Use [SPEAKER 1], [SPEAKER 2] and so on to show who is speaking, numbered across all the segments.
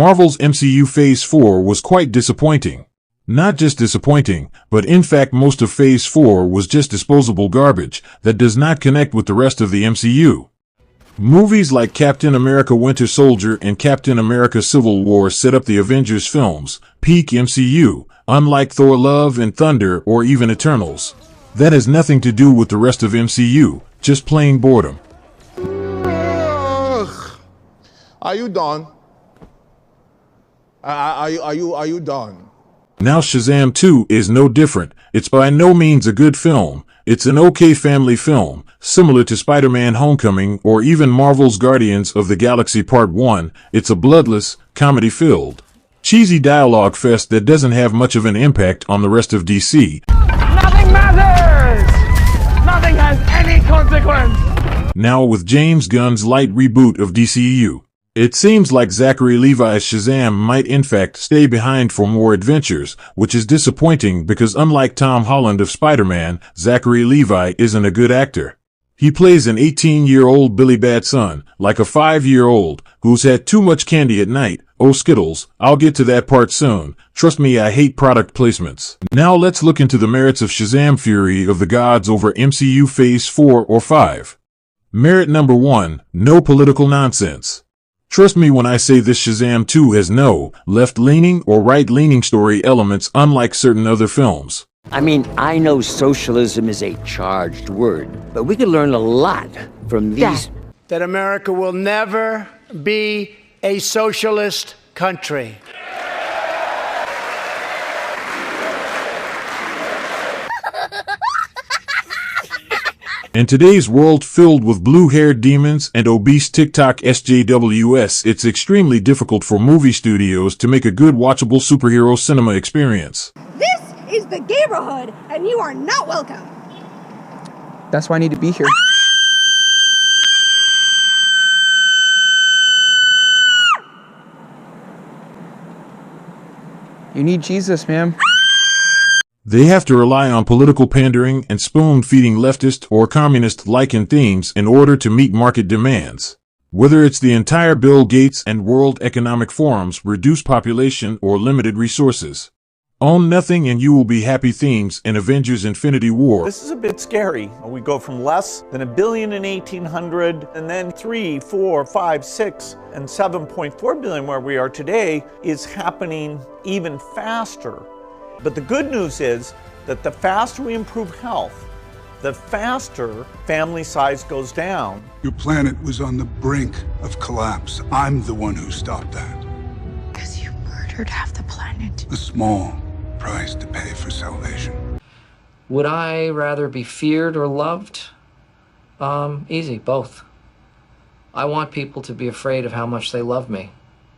[SPEAKER 1] Marvel's MCU Phase 4 was quite disappointing. Not just disappointing, but in fact most of Phase 4 was just disposable garbage that does not connect with the rest of the MCU. Movies like Captain America Winter Soldier and Captain America Civil War set up the Avengers films, peak MCU, unlike Thor Love and Thunder or even Eternals. That has nothing to do with the rest of MCU, just plain boredom.
[SPEAKER 2] Are you done? Are you done?
[SPEAKER 1] Now Shazam 2 is no different. It's by no means a good film. It's an okay family film, similar to Spider-Man Homecoming or even Marvel's Guardians of the Galaxy Part 1. It's a bloodless, comedy-filled, cheesy dialogue fest that doesn't have much of an impact on the rest of DC.
[SPEAKER 3] Nothing matters! Nothing has any consequence!
[SPEAKER 1] Now with James Gunn's light reboot of DCEU. It seems like Zachary Levi's Shazam might in fact stay behind for more adventures, which is disappointing because unlike Tom Holland of Spider-Man, Zachary Levi isn't a good actor. He plays an 18-year-old Billy Bat son, like a 5-year-old, who's had too much candy at night. Oh Skittles, I'll get to that part soon. Trust me, I hate product placements. Now let's look into the merits of Shazam Fury of the Gods over MCU Phase 4 or 5. Merit number 1, no political nonsense. Trust me when I say this Shazam 2 has no left-leaning or right-leaning story elements unlike certain other films.
[SPEAKER 4] I mean, I know socialism is a charged word, but we could learn a lot from these...
[SPEAKER 5] That America will never be a socialist country.
[SPEAKER 1] In today's world filled with blue-haired demons and obese TikTok SJWs, it's extremely difficult for movie studios to make a good watchable superhero cinema experience.
[SPEAKER 6] This is the neighborhood, and you are not welcome.
[SPEAKER 7] That's why I need to be here. You need Jesus, ma'am.
[SPEAKER 1] They have to rely on political pandering and spoon-feeding leftist or communist-likened themes in order to meet market demands. Whether it's the entire Bill Gates and World Economic Forum's reduced population or limited resources. Own nothing and you will be happy themes in Avengers Infinity War.
[SPEAKER 8] This is a bit scary. We go from less than $1 billion in 1800 and then 3, 4, 5, 6 and 7.4 billion where we are today is happening even faster. But the good news is that the faster we improve health, the faster family size goes down.
[SPEAKER 9] Your planet was on the brink of collapse. I'm the one who stopped that.
[SPEAKER 6] Because you murdered half the planet.
[SPEAKER 9] A small price to pay for salvation.
[SPEAKER 10] Would I rather be feared or loved? Easy, both. I want people to be afraid of how much they love me.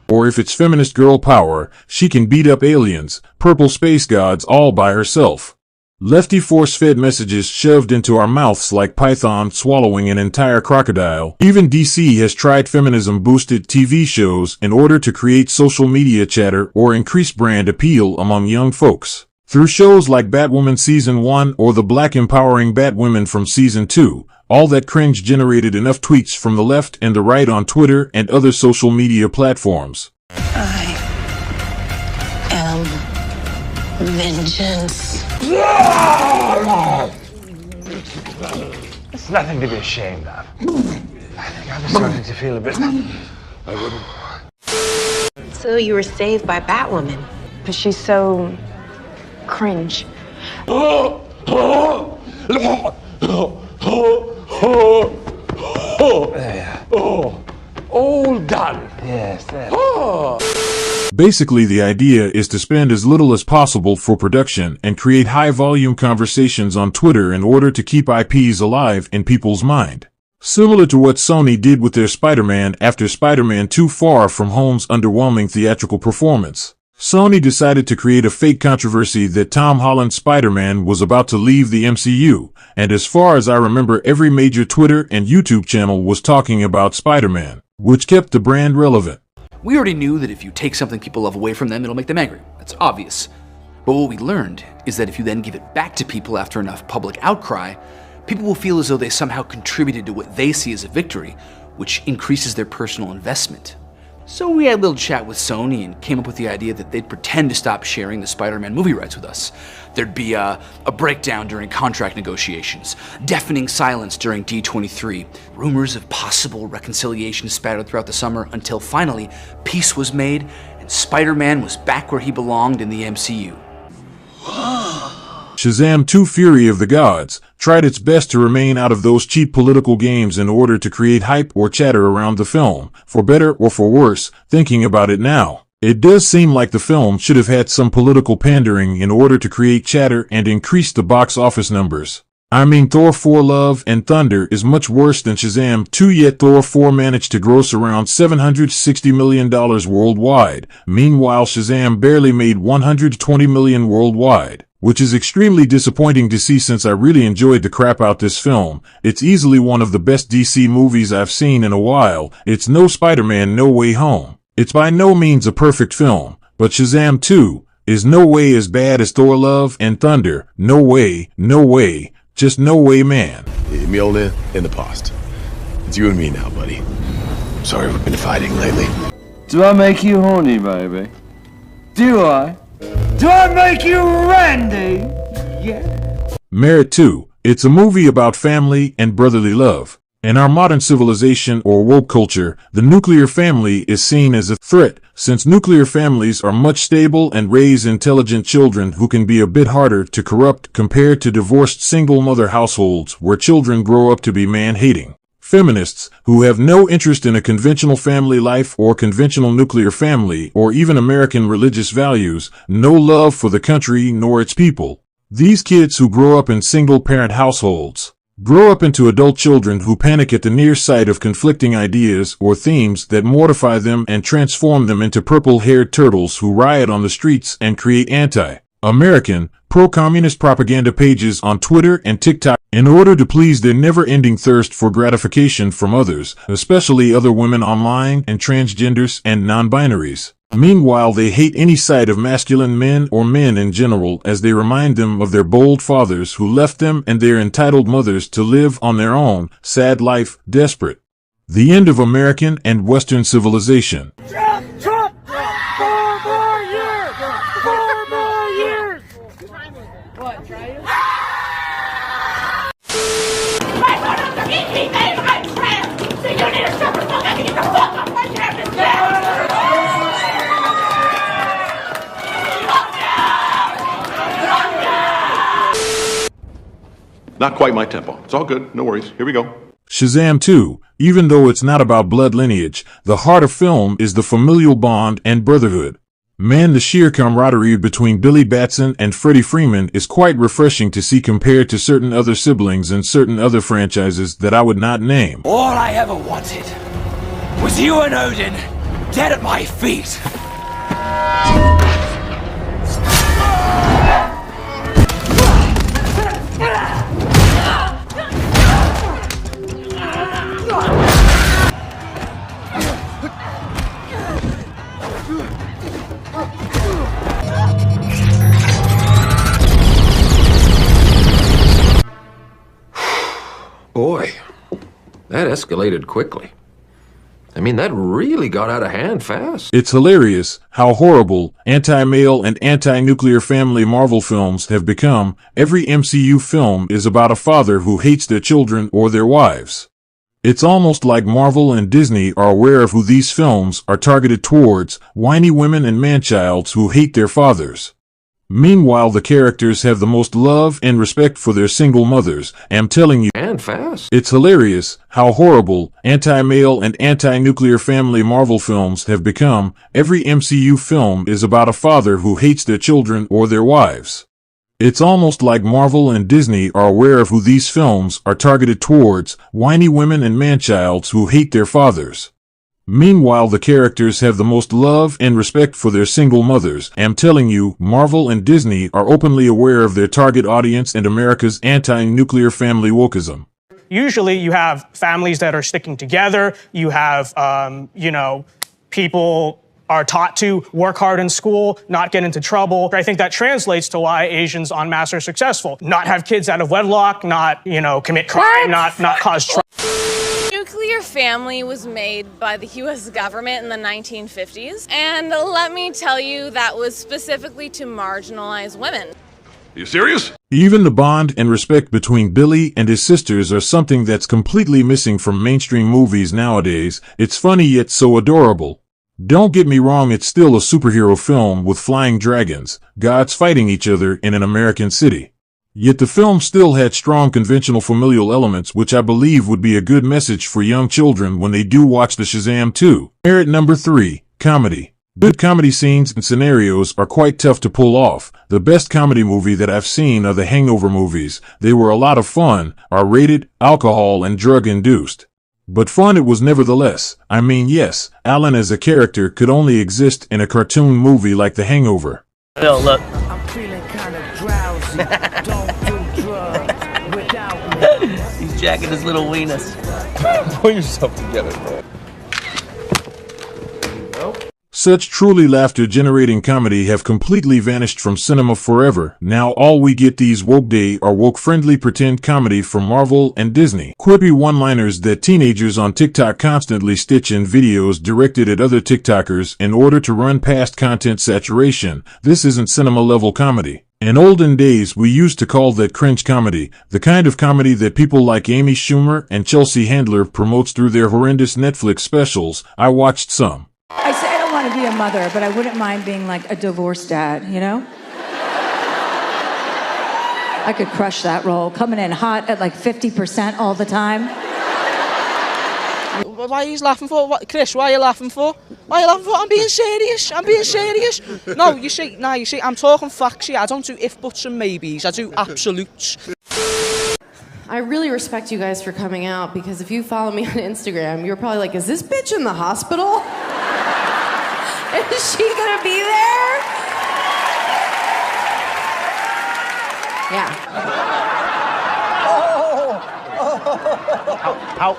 [SPEAKER 1] Or if it's feminist girl power, she can beat up aliens, purple space gods all by herself. Lefty force-fed messages shoved into our mouths like Python swallowing an entire crocodile. Even DC has tried feminism-boosted TV shows in order to create social media chatter or increase brand appeal among young folks. Through shows like Batwoman Season 1 or the Black Empowering Batwomen from Season 2, all that cringe generated enough tweets from the left and the right on Twitter and other social media platforms.
[SPEAKER 6] I am vengeance.
[SPEAKER 3] It's nothing to be ashamed of. I think I'm starting to feel a bit... I wouldn't...
[SPEAKER 11] So you were saved by Batwoman.
[SPEAKER 12] But she's so... cringe.
[SPEAKER 3] There. All done. Yes, there.
[SPEAKER 1] Basically, the idea is to spend as little as possible for production and create high-volume conversations on Twitter in order to keep IPs alive in people's mind. Similar to what Sony did with their Spider-Man after Spider-Man 2 Far From Home's underwhelming theatrical performance. Sony decided to create a fake controversy that Tom Holland's Spider-Man was about to leave the MCU, and as far as I remember, every major Twitter and YouTube channel was talking about Spider-Man, which kept the brand relevant.
[SPEAKER 13] We already knew that if you take something people love away from them, it'll make them angry. That's obvious. But what we learned is that if you then give it back to people after enough public outcry, people will feel as though they somehow contributed to what they see as a victory, which increases their personal investment. So we had a little chat with Sony and came up with the idea that they'd pretend to stop sharing the Spider-Man movie rights with us. There'd be a breakdown during contract negotiations, deafening silence during D23, rumors of possible reconciliation spattered throughout the summer until finally peace was made and Spider-Man was back where he belonged in the MCU.
[SPEAKER 1] Shazam 2: Fury of the Gods tried its best to remain out of those cheap political games in order to create hype or chatter around the film, for better or for worse. Thinking about it now, it does seem like the film should have had some political pandering in order to create chatter and increase the box office numbers. I mean, Thor 4: Love and Thunder is much worse than Shazam 2, yet Thor 4 managed to gross around $760 million worldwide. Meanwhile, Shazam barely made $120 million worldwide, which is extremely disappointing to see since I really enjoyed the crap out this film. It's easily one of the best DC movies I've seen in a while. It's no Spider-Man No Way Home. It's by no means a perfect film, but Shazam 2 is no way as bad as Thor: Love and Thunder. No way, just no way, man.
[SPEAKER 14] Mjolnir in the past. It's you and me now, buddy. Sorry we've been fighting lately.
[SPEAKER 15] Do I make you horny, baby? Do I? Do I make you Randy? Yeah.
[SPEAKER 1] Merit 2. It's a movie about family and brotherly love. In our modern civilization or woke culture, the nuclear family is seen as a threat, since nuclear families are much stable and raise intelligent children who can be a bit harder to corrupt compared to divorced single-mother households where children grow up to be man-hating. Feminists, who have no interest in a conventional family life or conventional nuclear family or even American religious values, no love for the country nor its people. These kids who grow up in single-parent households grow up into adult children who panic at the near sight of conflicting ideas or themes that mortify them and transform them into purple-haired turtles who riot on the streets and create anti-American, pro-communist propaganda pages on Twitter and TikTok in order to please their never-ending thirst for gratification from others, especially other women online and transgenders and non-binaries. Meanwhile, they hate any sight of masculine men or men in general, as they remind them of their bold fathers who left them and their entitled mothers to live on their own sad life, desperate. The end of American and Western civilization.
[SPEAKER 15] Trump! 4 more years! 4 more years! What, try it?
[SPEAKER 16] My photos are being made by trans! So you need a separate book and get the fuck off my campus!
[SPEAKER 14] Not quite my tempo. It's all good. No worries. Here we go.
[SPEAKER 1] Shazam 2. Even though it's not about blood lineage, the heart of film is the familial bond and brotherhood. Man, the sheer camaraderie between Billy Batson and Freddie Freeman is quite refreshing to see compared to certain other siblings in certain other franchises that I would not name.
[SPEAKER 17] All I ever wanted was you and Odin dead at my feet.
[SPEAKER 18] Boy, that escalated quickly. I mean, that really got out of hand fast.
[SPEAKER 1] It's hilarious how horrible anti-male and anti-nuclear family Marvel films have become. Every MCU film is about a father who hates their children or their wives. It's almost like Marvel and Disney are aware of who these films are targeted towards, whiny women and man-childs who hate their fathers. Meanwhile, the characters have the most love and respect for their single mothers. I'm telling you,
[SPEAKER 18] and fast.
[SPEAKER 1] It's hilarious how horrible anti-male and anti-nuclear family Marvel films have become. Every MCU film is about a father who hates their children or their wives. It's almost like Marvel and Disney are aware of who these films are targeted towards, whiny women and man-childs who hate their fathers. Meanwhile, the characters have the most love and respect for their single mothers. I'm telling you, Marvel and Disney are openly aware of their target audience and America's anti-nuclear family wokeism.
[SPEAKER 19] Usually you have families that are sticking together. You have, people are taught to work hard in school, not get into trouble. I think that translates to why Asians en masse are successful. Not have kids out of wedlock, not, commit crime, not cause trouble.
[SPEAKER 20] Nuclear family Family was made by the U.S. government in the 1950s. And let me tell you, that was specifically to marginalize women.
[SPEAKER 1] You serious? Even the bond and respect between Billy and his sisters are something that's completely missing from mainstream movies nowadays. It's funny yet so adorable. Don't get me wrong, it's still a superhero film with flying dragons, gods fighting each other in an American city. Yet the film still had strong conventional familial elements, which I believe would be a good message for young children when they do watch the Shazam 2. Merit number 3, comedy. Good comedy scenes and scenarios are quite tough to pull off. The best comedy movie that I've seen are the Hangover movies. They were a lot of fun, R-rated, alcohol and drug-induced. But fun it was nevertheless. I mean, yes, Alan as a character could only exist in a cartoon movie like The Hangover.
[SPEAKER 21] Yo, look.
[SPEAKER 16] I'm feeling kind of drowsy. Don't do drugs without me.
[SPEAKER 21] He's jacking his little weenus.
[SPEAKER 14] Pull yourself together, man.
[SPEAKER 1] Such truly laughter-generating comedy have completely vanished from cinema forever. Now all we get these woke day or woke-friendly pretend comedy from Marvel and Disney. Quippy one-liners that teenagers on TikTok constantly stitch in videos directed at other TikTokers in order to run past content saturation. This isn't cinema-level comedy. In olden days, we used to call that cringe comedy, the kind of comedy that people like Amy Schumer and Chelsea Handler promotes through their horrendous Netflix specials. I watched some.
[SPEAKER 22] I say I don't want to be a mother, but I wouldn't mind being like a divorced dad, you know? I could crush that role, coming in hot at like 50% all the time.
[SPEAKER 23] Why are you laughing for? What, Chris, why are you laughing for? Why are you laughing for? I'm being serious. I'm being serious. No, you see, I'm talking facts here. I don't do if, buts and maybes. I do absolutes.
[SPEAKER 11] I really respect you guys for coming out, because if you follow me on Instagram, you're probably like, is this bitch in the hospital? Is she gonna be there? Yeah.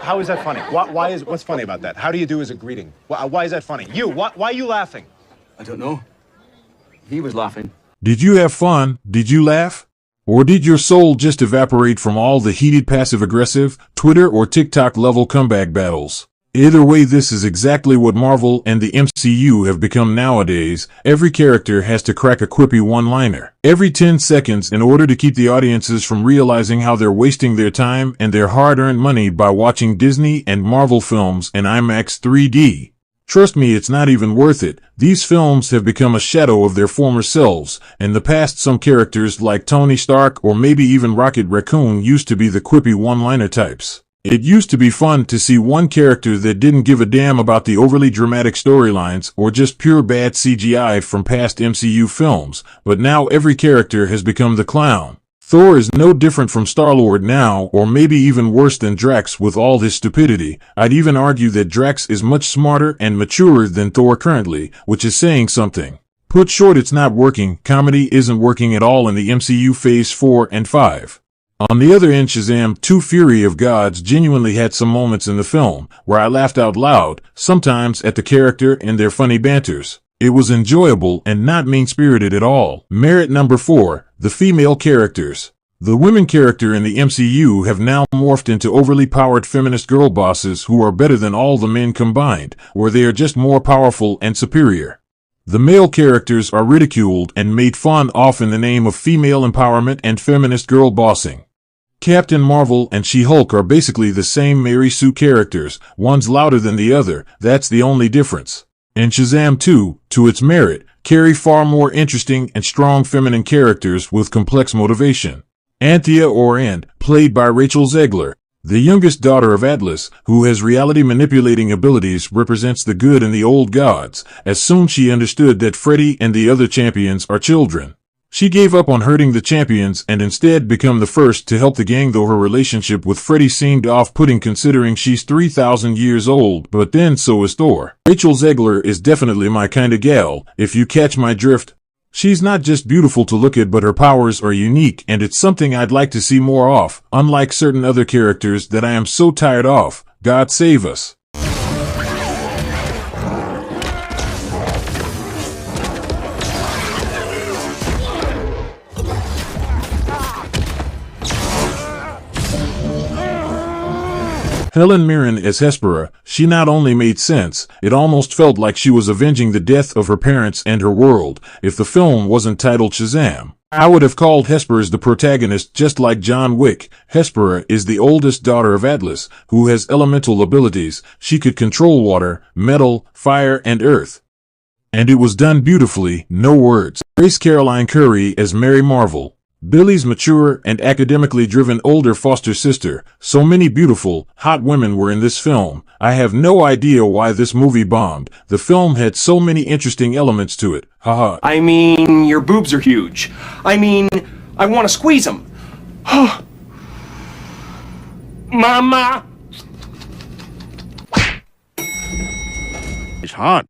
[SPEAKER 24] How is that funny? What's funny about that? How do you do as a greeting? Why is that funny? Why are you laughing?
[SPEAKER 15] I don't know. He was laughing.
[SPEAKER 1] Did you have fun? Did you laugh? Or did your soul just evaporate from all the heated passive-aggressive, Twitter or TikTok-level comeback battles? Either way, this is exactly what Marvel and the MCU have become nowadays. Every character has to crack a quippy one-liner every 10 seconds in order to keep the audiences from realizing how they're wasting their time and their hard-earned money by watching Disney and Marvel films in IMAX 3D. Trust me, it's not even worth it. These films have become a shadow of their former selves. In the past, some characters like Tony Stark or maybe even Rocket Raccoon used to be the quippy one-liner types. It used to be fun to see one character that didn't give a damn about the overly dramatic storylines or just pure bad CGI from past MCU films, but now every character has become the clown. Thor is no different from Star-Lord now, or maybe even worse than Drax with all his stupidity. I'd even argue that Drax is much smarter and maturer than Thor currently, which is saying something. Put short, it's not working. Comedy isn't working at all in the MCU Phase 4 and 5. On the other end, Shazam 2: Fury of Gods genuinely had some moments in the film where I laughed out loud, sometimes at the character and their funny banters. It was enjoyable and not mean-spirited at all. Merit number 4, the female characters. The women character in the MCU have now morphed into overly powered feminist girl bosses who are better than all the men combined, or they are just more powerful and superior. The male characters are ridiculed and made fun of in the name of female empowerment and feminist girl bossing. Captain Marvel and She-Hulk are basically the same Mary Sue characters, one's louder than the other, that's the only difference. And Shazam 2, to its merit, carry far more interesting and strong feminine characters with complex motivation. Anthea or Ant, played by Rachel Zegler, the youngest daughter of Atlas, who has reality-manipulating abilities, represents the good in the old gods, as soon she understood that Freddy and the other champions are children. She gave up on hurting the champions and instead became the first to help the gang, though her relationship with Freddy seemed off-putting considering she's 3,000 years old, but then so is Thor. Rachel Zegler is definitely my kinda gal, if you catch my drift. She's not just beautiful to look at, but her powers are unique, and it's something I'd like to see more of, unlike certain other characters that I am so tired of. God save us. Helen Mirren as Hespera, she not only made sense, it almost felt like she was avenging the death of her parents and her world. If the film wasn't titled Shazam, I would have called Hesper as the protagonist, just like John Wick. Hespera is the oldest daughter of Atlas, who has elemental abilities. She could control water, metal, fire, and earth. And it was done beautifully, no words. Grace Caroline Curry as Mary Marvel, Billy's mature and academically driven older foster sister. So many beautiful, hot women were in this film. I have no idea why this movie bombed. The film had so many interesting elements to it. Haha.
[SPEAKER 2] I mean, your boobs are huge. I mean, I want to squeeze them. Mama!
[SPEAKER 1] It's hot.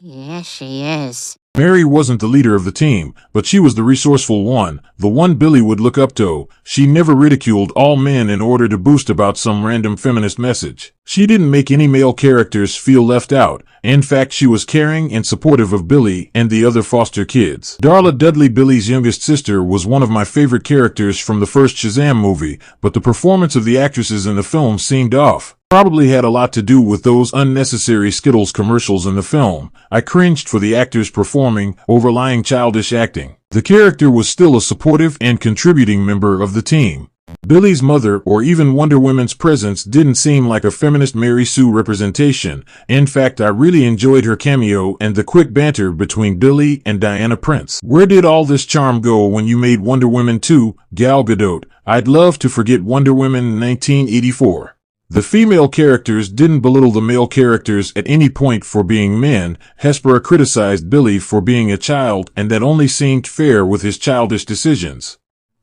[SPEAKER 4] Yes, she is.
[SPEAKER 1] Mary wasn't the leader of the team, but she was the resourceful one, the one Billy would look up to. She never ridiculed all men in order to boost about some random feminist message. She didn't make any male characters feel left out. In fact, she was caring and supportive of Billy and the other foster kids. Darla Dudley, Billy's youngest sister, was one of my favorite characters from the first Shazam movie, but the performance of the actresses in the film seemed off. Probably had a lot to do with those unnecessary Skittles commercials in the film. I cringed for the actors performing overlying childish acting. The character was still a supportive and contributing member of the team. Billy's mother or even Wonder Woman's presence didn't seem like a feminist Mary Sue representation. In fact, I really enjoyed her cameo and the quick banter between Billy and Diana Prince. Where did all this charm go when you made Wonder Woman 2, Gal Gadot? I'd love to forget Wonder Woman 1984. The female characters didn't belittle the male characters at any point for being men. Hespera criticized Billy for being a child, and that only seemed fair with his childish decisions.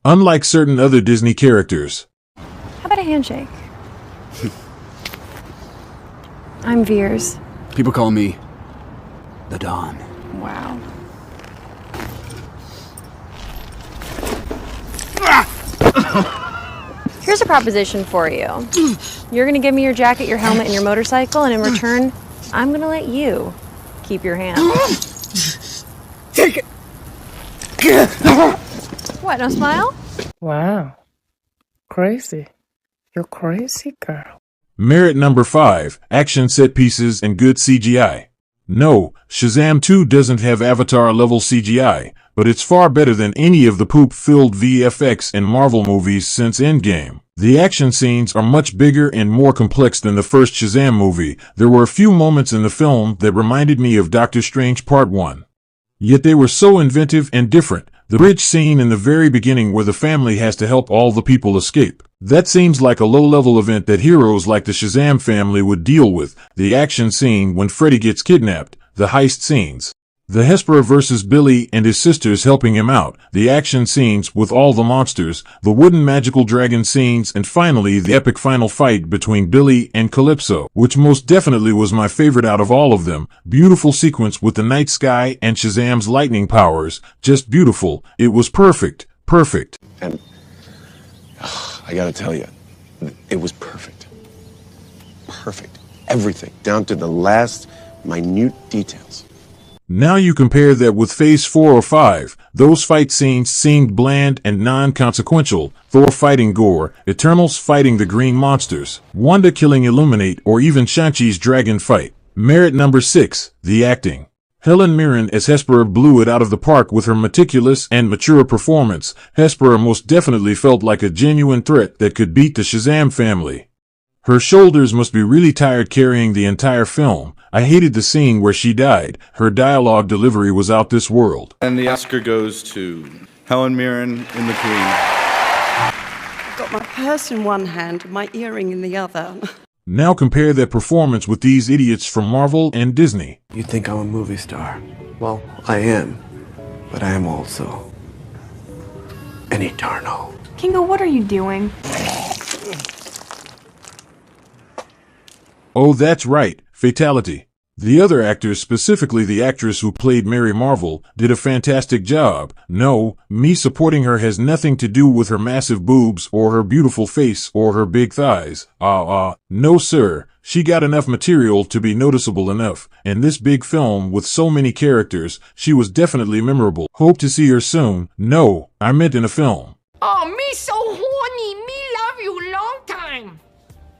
[SPEAKER 1] Unlike certain other Disney characters.
[SPEAKER 5] How about a handshake? I'm Veers.
[SPEAKER 13] People call me the Don.
[SPEAKER 5] Wow. Here's a proposition for you. You're gonna give me your jacket, your helmet, and your motorcycle, and in return, I'm gonna let you keep your hand.
[SPEAKER 16] Take it!
[SPEAKER 5] What, no smile?
[SPEAKER 7] Wow. Crazy. You're crazy, girl.
[SPEAKER 1] Merit number 5, action set pieces and good CGI. No, Shazam 2 doesn't have Avatar-level CGI, but it's far better than any of the poop-filled VFX in Marvel movies since Endgame. The action scenes are much bigger and more complex than the first Shazam movie. There were a few moments in the film that reminded me of Doctor Strange Part 1. Yet they were so inventive and different. The bridge scene in the very beginning where the family has to help all the people escape. That seems like a low-level event that heroes like the Shazam family would deal with. The action scene when Freddy gets kidnapped. The heist scenes. The Hespera versus Billy and his sisters helping him out. The action scenes with all the monsters. The wooden magical dragon scenes. And finally the epic final fight between Billy and Calypso, which most definitely was my favorite out of all of them. Beautiful sequence with the night sky and Shazam's lightning powers. Just beautiful. It was perfect. Perfect.
[SPEAKER 14] And I gotta tell you, it was perfect. Perfect. Everything, down to the last minute details.
[SPEAKER 1] Now you compare that with Phase 4 or 5. Those fight scenes seemed bland and non-consequential. Thor fighting Gore, Eternals fighting the green monsters, Wanda killing Illuminate, or even Shang-Chi's dragon fight. Merit number 6, the acting. Helen Mirren as Hespera blew it out of the park with her meticulous and mature performance. Hespera most definitely felt like a genuine threat that could beat the Shazam family. Her shoulders must be really tired carrying the entire film. I hated the scene where she died. Her dialogue delivery was out this world.
[SPEAKER 25] And the Oscar goes to Helen Mirren in The Queen.
[SPEAKER 26] I've got my purse in one hand and my earring in the other.
[SPEAKER 1] Now compare that performance with these idiots from Marvel and Disney.
[SPEAKER 27] You think I'm a movie star? Well, I am. But I am also an Eternal.
[SPEAKER 5] Kingo, what are you doing?
[SPEAKER 1] Oh, that's right, fatality. The other actors, specifically the actress who played Mary Marvel, did a fantastic job. No, me supporting her has nothing to do with her massive boobs or her beautiful face or her big thighs. No sir, she got enough material to be noticeable enough. In this big film with so many characters, she was definitely memorable. Hope to see her soon. No, I meant in a film.
[SPEAKER 16] Oh, me so horny. Me love you long time.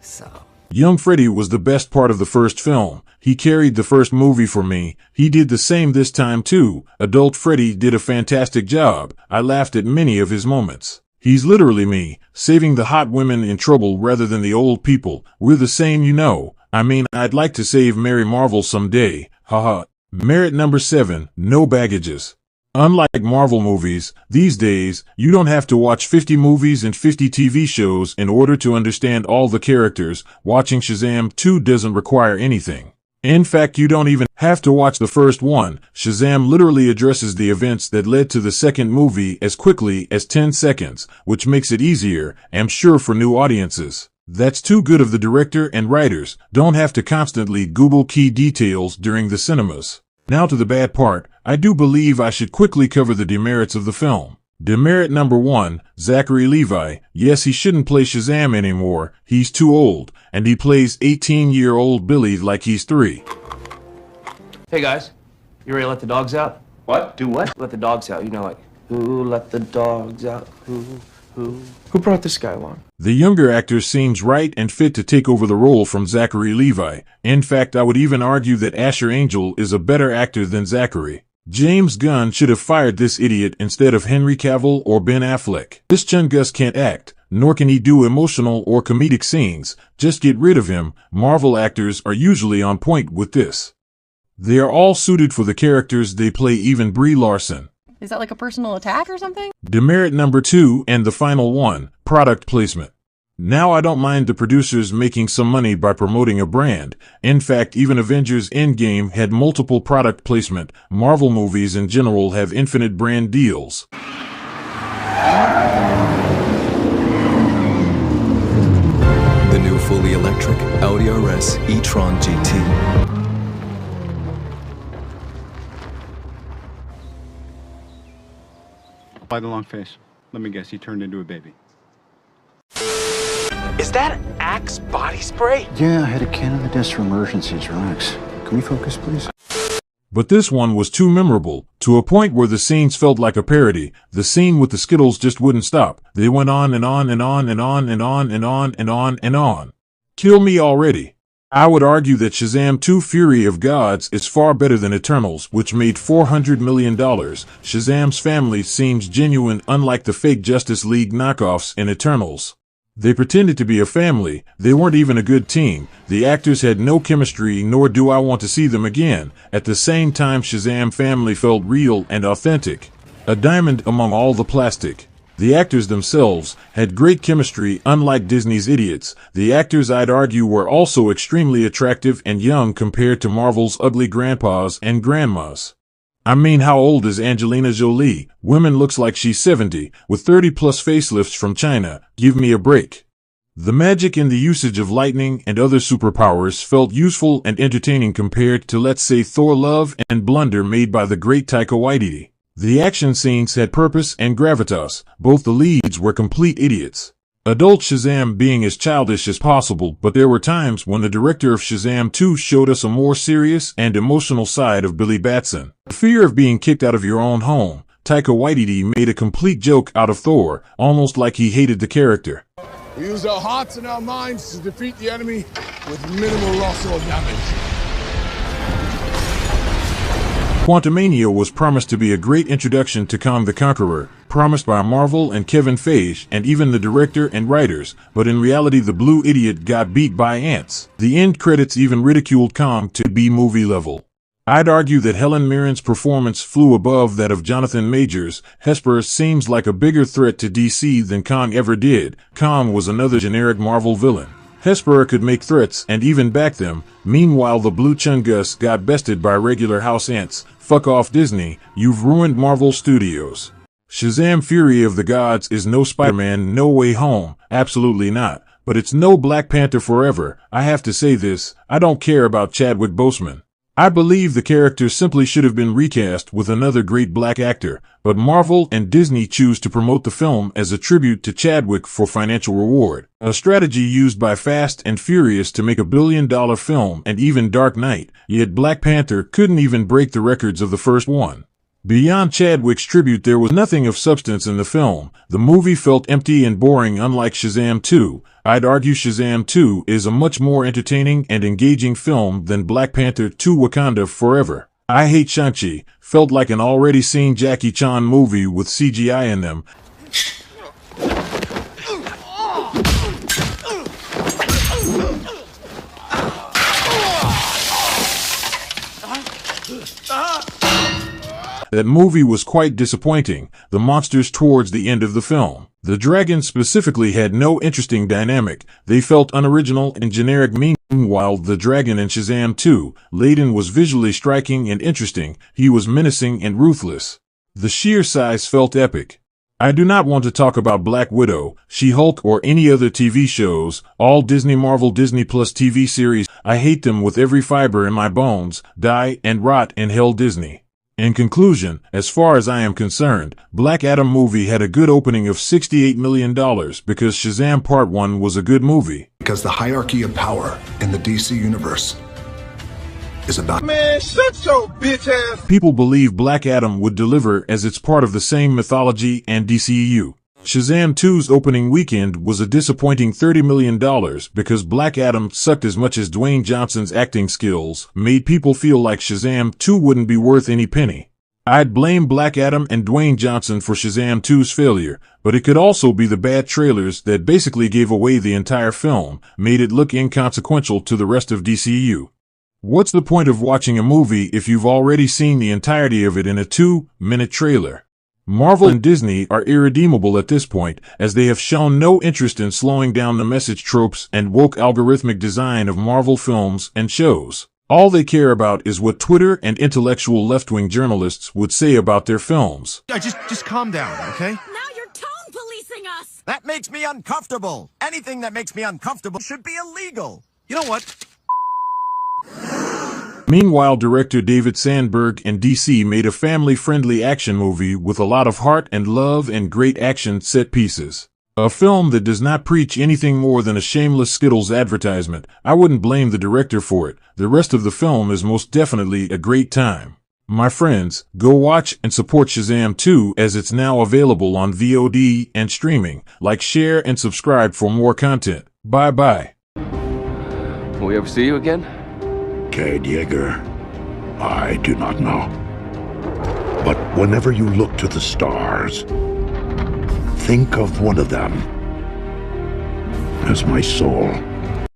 [SPEAKER 27] So.
[SPEAKER 1] Young Freddy was the best part of the first film. He carried the first movie for me. He did the same this time too. Adult Freddy did a fantastic job. I laughed at many of his moments. He's literally me, saving the hot women in trouble rather than the old people. We're the same, you know. I mean, I'd like to save Mary Marvel someday. Haha. Merit number 7, no baggages. Unlike Marvel movies, these days, you don't have to watch 50 movies and 50 TV shows in order to understand all the characters. Watching Shazam 2 doesn't require anything. In fact, you don't even have to watch the first one. Shazam literally addresses the events that led to the second movie as quickly as 10 seconds, which makes it easier, I'm sure, for new audiences. That's too good of the director and writers. Don't have to constantly Google key details during the cinemas. Now to the bad part. I do believe I should quickly cover the demerits of the film. Demerit number 1, Zachary Levi. Yes, he shouldn't play Shazam anymore. He's too old, and he plays 18-year-old Billy like he's 3.
[SPEAKER 21] Hey guys, you ready to let the dogs out?
[SPEAKER 24] What? Do what?
[SPEAKER 21] Let the dogs out. You know, like, who let the dogs out? Who?
[SPEAKER 24] Who brought this guy along?
[SPEAKER 1] The younger actor seems right and fit to take over the role from Zachary Levi. In fact, I would even argue that Asher Angel is a better actor than Zachary. James Gunn should have fired this idiot instead of Henry Cavill or Ben Affleck. This Chungus can't act, nor can he do emotional or comedic scenes. Just get rid of him. Marvel actors are usually on point with this. They are all suited for the characters they play, even Brie Larson.
[SPEAKER 3] Is that like a personal attack or something?
[SPEAKER 1] Demerit number 2 and the final one, product placement. Now I don't mind the producers making some money by promoting a brand. In fact, even Avengers Endgame had multiple product placement. Marvel movies in general have infinite brand deals.
[SPEAKER 6] The new fully electric Audi RS e-tron GT.
[SPEAKER 8] By the long face. Let me guess, he turned into a baby.
[SPEAKER 9] Is that Axe body spray?
[SPEAKER 10] Yeah, I had a can on the desk for emergencies. Relax. Can we focus, please?
[SPEAKER 1] But this one was too memorable, to a point where the scenes felt like a parody. The scene with the Skittles just wouldn't stop. They went on and on and on and on and on and on and on and on. Kill me already. I would argue that Shazam 2 Fury of Gods is far better than Eternals, which made $400 million. Shazam's family seems genuine, unlike the fake Justice League knockoffs in Eternals. They pretended to be a family. They weren't even a good team. The actors had no chemistry, nor do I want to see them again. At the same time, Shazam family felt real and authentic. A diamond among all the plastic. The actors themselves had great chemistry, unlike Disney's idiots. The actors, I'd argue, were also extremely attractive and young compared to Marvel's ugly grandpas and grandmas. I mean, how old is Angelina Jolie? Women looks like she's 70, with 30-plus facelifts from China. Give me a break. The magic in the usage of lightning and other superpowers felt useful and entertaining compared to, let's say, Thor: Love and Blunder made by the great Taika Waititi. The action scenes had purpose and gravitas. Both the leads were complete idiots. Adult Shazam being as childish as possible, but there were times when the director of Shazam 2 showed us a more serious and emotional side of Billy Batson. The fear of being kicked out of your own home. Taika Waititi made a complete joke out of Thor, almost like he hated the character.
[SPEAKER 12] We use our hearts and our minds to defeat the enemy with minimal loss or damage.
[SPEAKER 1] Quantumania was promised to be a great introduction to Kong the Conqueror, promised by Marvel and Kevin Feige and even the director and writers, but in reality the blue idiot got beat by ants. The end credits even ridiculed Kong to B-movie level. I'd argue that Helen Mirren's performance flew above that of Jonathan Majors. Hesper seems like a bigger threat to DC than Kong ever did. Kong was another generic Marvel villain. Hesper could make threats and even back them. Meanwhile, the blue Chungus got bested by regular house ants. Fuck off, Disney. You've ruined Marvel Studios. Shazam Fury of the Gods is no Spider-Man No Way Home. Absolutely not. But it's no Black Panther Forever. I have to say this. I don't care about Chadwick Boseman. I believe the character simply should have been recast with another great black actor, but Marvel and Disney choose to promote the film as a tribute to Chadwick for financial reward, a strategy used by Fast and Furious to make $1 billion film and even Dark Knight, yet Black Panther couldn't even break the records of the first one. Beyond Chadwick's tribute, there was nothing of substance in the film. The movie felt empty and boring, unlike Shazam 2. I'd argue Shazam 2 is a much more entertaining and engaging film than Black Panther 2 Wakanda Forever. I Hate Shang-Chi felt like an already seen Jackie Chan movie with CGI in them. That movie was quite disappointing, the monsters towards the end of the film. The dragons specifically had no interesting dynamic, they felt unoriginal and generic. Meanwhile, the dragon in Shazam 2, Layden, was visually striking and interesting, he was menacing and ruthless. The sheer size felt epic. I do not want to talk about Black Widow, She-Hulk, or any other TV shows, all Disney, Marvel, Disney Plus TV series. I hate them with every fiber in my bones. Die and rot in hell, Disney. In conclusion, as far as I am concerned, Black Adam movie had a good opening of $68 million because Shazam Part 1 was a good movie.
[SPEAKER 11] Because the hierarchy of power in the DC universe is about—
[SPEAKER 12] Man, shut your bitch ass.
[SPEAKER 1] People believe Black Adam would deliver as it's part of the same mythology and DCEU. Shazam 2's opening weekend was a disappointing $30 million because Black Adam sucked as much as Dwayne Johnson's acting skills made people feel like Shazam 2 wouldn't be worth any penny. I'd blame Black Adam and Dwayne Johnson for Shazam 2's failure, but it could also be the bad trailers that basically gave away the entire film, made it look inconsequential to the rest of DCU. What's the point of watching a movie if you've already seen the entirety of it in a 2-minute trailer? Marvel and Disney are irredeemable at this point, as they have shown no interest in slowing down the message tropes and woke algorithmic design of Marvel films and shows. All they care about is what Twitter and intellectual left-wing journalists would say about their films.
[SPEAKER 17] Just calm down, okay?
[SPEAKER 16] Now you're tone policing us!
[SPEAKER 17] That makes me uncomfortable. Anything that makes me uncomfortable should be illegal. You know what?
[SPEAKER 1] Meanwhile, director David Sandberg and DC made a family-friendly action movie with a lot of heart and love and great action set pieces. A film that does not preach anything more than a shameless Skittles advertisement. I wouldn't blame the director for it. The rest of the film is most definitely a great time. My friends, go watch and support Shazam 2 as it's now available on VOD and streaming. Like, share, and subscribe for more content. Bye-bye.
[SPEAKER 18] Will we ever see you again?
[SPEAKER 19] Cade Yeager, I do not know. But whenever you look to the stars, think of one of them as my soul.